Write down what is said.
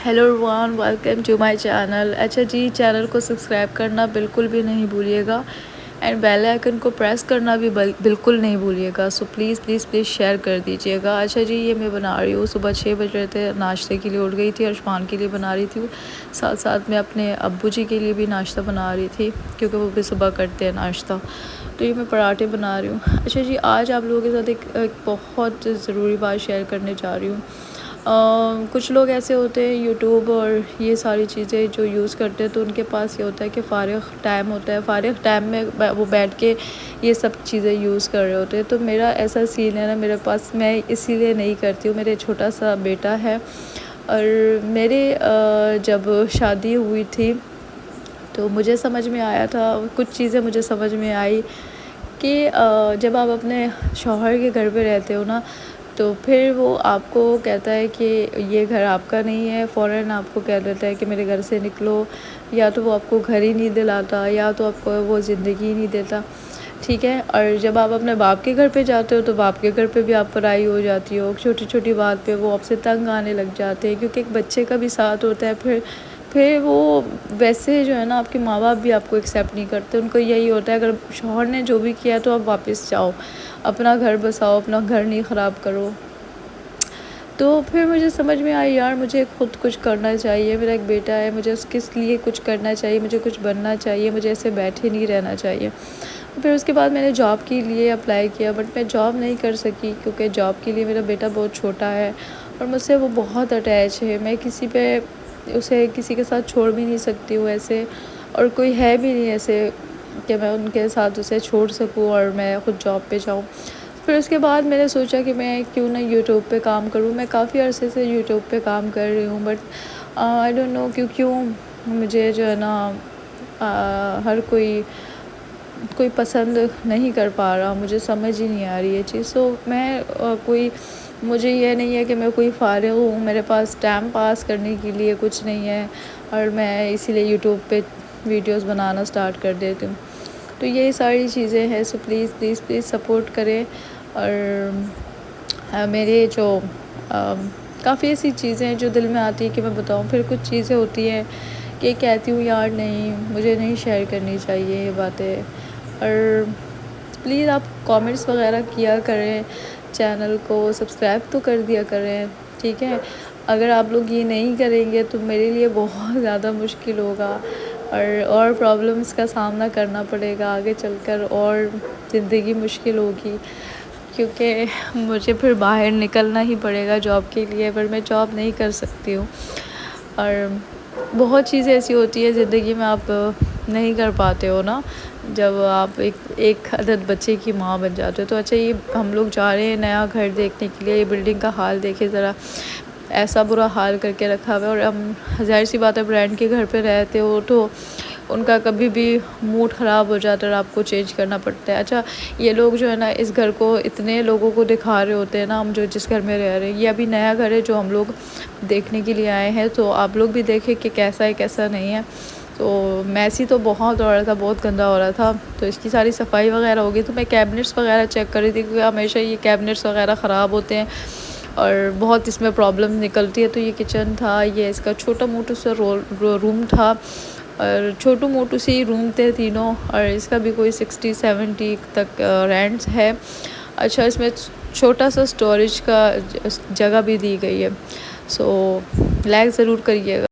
Hello everyone, welcome to my channel. اچھا جی، channel کو سبسکرائب کرنا بالکل بھی نہیں بھولیے گا اینڈ بیل آئیکن کو پریس کرنا بھی بالکل نہیں بھولیے گا۔ So please please please share کر دیجیے گا۔ اچھا جی، یہ میں بنا رہی ہوں، صبح 6 بج رہے تھے، ناشتے کے لیے اٹھ گئی تھی، عرفان کے لیے بنا رہی تھی، ساتھ ساتھ میں اپنے ابو جی کے لیے بھی ناشتہ بنا رہی تھی کیونکہ وہ بھی صبح کرتے ہیں ناشتہ۔ تو یہ میں پراٹھے بنا رہی ہوں۔ اچھا جی، آج آپ لوگوں کے ساتھ ایک بہت ضروری بات شیئر کرنے جا رہی ہوں۔ کچھ لوگ ایسے ہوتے ہیں یوٹیوب اور یہ ساری چیزیں جو یوز کرتے ہیں، تو ان کے پاس یہ ہوتا ہے کہ فارغ ٹائم ہوتا ہے، فارغ ٹائم میں وہ بیٹھ کے یہ سب چیزیں یوز کر رہے ہوتے ہیں۔ تو میرا ایسا سین ہے نا، میرے پاس، میں اسی لیے نہیں کرتی ہوں۔ میرے چھوٹا سا بیٹا ہے اور میرے جب شادی ہوئی تھی تو مجھے سمجھ میں آیا تھا، کچھ چیزیں مجھے سمجھ میں آئی کہ جب آپ اپنے شوہر کے گھر پہ رہتے ہو نا، تو پھر وہ آپ کو کہتا ہے کہ یہ گھر آپ کا نہیں ہے، فوراً آپ کو کہہ دیتا ہے کہ میرے گھر سے نکلو، یا تو وہ آپ کو گھر ہی نہیں دلاتا یا تو آپ کو وہ زندگی ہی نہیں دیتا، ٹھیک ہے۔ اور جب آپ اپنے باپ کے گھر پہ جاتے ہو تو باپ کے گھر پہ بھی آپ پرائی ہو جاتی ہو، چھوٹی چھوٹی بات پہ وہ آپ سے تنگ آنے لگ جاتے ہیں، کیونکہ ایک بچے کا بھی ساتھ ہوتا ہے۔ پھر وہ ویسے جو ہے نا، آپ کے ماں باپ بھی آپ کو ایکسیپٹ نہیں کرتے، ان کو یہی ہوتا ہے اگر شوہر نے جو بھی کیا تو آپ واپس جاؤ، اپنا گھر بساؤ، اپنا گھر نہیں خراب کرو۔ تو پھر مجھے سمجھ میں آئی یار، مجھے خود کچھ کرنا چاہیے، میرا ایک بیٹا ہے، مجھے اس کے لیے کچھ کرنا چاہیے، مجھے کچھ بننا چاہیے، مجھے ایسے بیٹھے نہیں رہنا چاہیے۔ پھر اس کے بعد میں نے جاب کے لیے اپلائی کیا، بٹ میں جاب نہیں کر سکی کیونکہ جاب کے لیے میرا بیٹا بہت چھوٹا ہے اور مجھ سے وہ بہت اٹیچ ہے، میں اسے کسی کے ساتھ چھوڑ بھی نہیں سکتی ہوں ایسے، اور کوئی ہے بھی نہیں ایسے کہ میں ان کے ساتھ اسے چھوڑ سکوں اور میں خود جاب پہ جاؤں۔ پھر اس کے بعد میں نے سوچا کہ میں کیوں نہ یوٹیوب پہ کام کروں۔ میں کافی عرصے سے یوٹیوب پہ کام کر رہی ہوں، بٹ آئی ڈونٹ نو کیوں مجھے جو ہے نا ہر کوئی پسند نہیں کر پا رہا، مجھے سمجھ ہی نہیں آ رہی یہ چیز۔ سو میں مجھے یہ نہیں ہے کہ میں کوئی فارغ ہوں، میرے پاس ٹائم پاس کرنے کے لیے کچھ نہیں ہے، اور میں اسی لیے یوٹیوب پہ ویڈیوز بنانا سٹارٹ کر دیتی ہوں۔ تو یہی ساری چیزیں ہیں، سو پلیز پلیز پلیز سپورٹ کریں۔ اور میرے جو کافی ایسی چیزیں ہیں جو دل میں آتی ہے کہ میں بتاؤں، پھر کچھ چیزیں ہوتی ہیں کہ کہتی ہوں یار نہیں، مجھے نہیں شیئر کرنی چاہیے یہ باتیں۔ اور پلیز آپ کامنٹس وغیرہ کیا کریں، چینل کو سبسکرائب تو کر دیا کریں، ٹھیک ہے۔ اگر آپ لوگ یہ نہیں کریں گے تو میرے لیے بہت زیادہ مشکل ہوگا اور پرابلمس کا سامنا کرنا پڑے گا آگے چل کر، اور زندگی مشکل ہوگی کیونکہ مجھے پھر باہر نکلنا ہی پڑے گا جاب کے لیے، پر میں جاب نہیں کر سکتی ہوں۔ اور بہت چیزیں ایسی ہوتی ہے زندگی میں آپ نہیں کر پاتے ہو نا، جب آپ ایک عدد بچے کی ماں بن جاتے ہو۔ تو اچھا، یہ ہم لوگ جا رہے ہیں نیا گھر دیکھنے کے لیے، یہ بلڈنگ کا حال دیکھے ذرا، ایسا برا حال کر کے رکھا ہوا ہے، اور ہم ظاہر سی بات ہے برانڈ کے گھر پہ رہتے ہو تو ان کا کبھی بھی موڈ خراب ہو جاتا ہے اور آپ کو چینج کرنا پڑتا ہے۔ اچھا، یہ لوگ جو ہے نا اس گھر کو اتنے لوگوں کو دکھا رہے ہوتے ہیں نا، ہم جو جس گھر میں رہ رہے ہیں، یہ ابھی نیا گھر ہے جو ہم لوگ دیکھنے کے لیے آئے ہیں، تو آپ لوگ بھی دیکھیں کہ کیسا ہے کیسا نہیں ہے۔ تو میسی تو بہت ہو رہا تھا، بہت گندا ہو رہا تھا، تو اس کی ساری صفائی وغیرہ ہوگی، تو میں کیبنٹس وغیرہ چیک کر رہی تھی کیونکہ ہمیشہ یہ کیبنٹس وغیرہ خراب ہوتے ہیں اور بہت اس میں پرابلم نکلتی ہے۔ تو یہ کچن تھا، یہ اس کا چھوٹا موٹا سا روم تھا، اور چھوٹو موٹو سے ہی روم تھے تینوں، اور اس کا بھی کوئی 60-70 تک رینٹس ہے۔ اچھا، اس میں چھوٹا سا اسٹوریج کا جگہ بھی دی گئی ہے، سو لائک ضرور کریے گا۔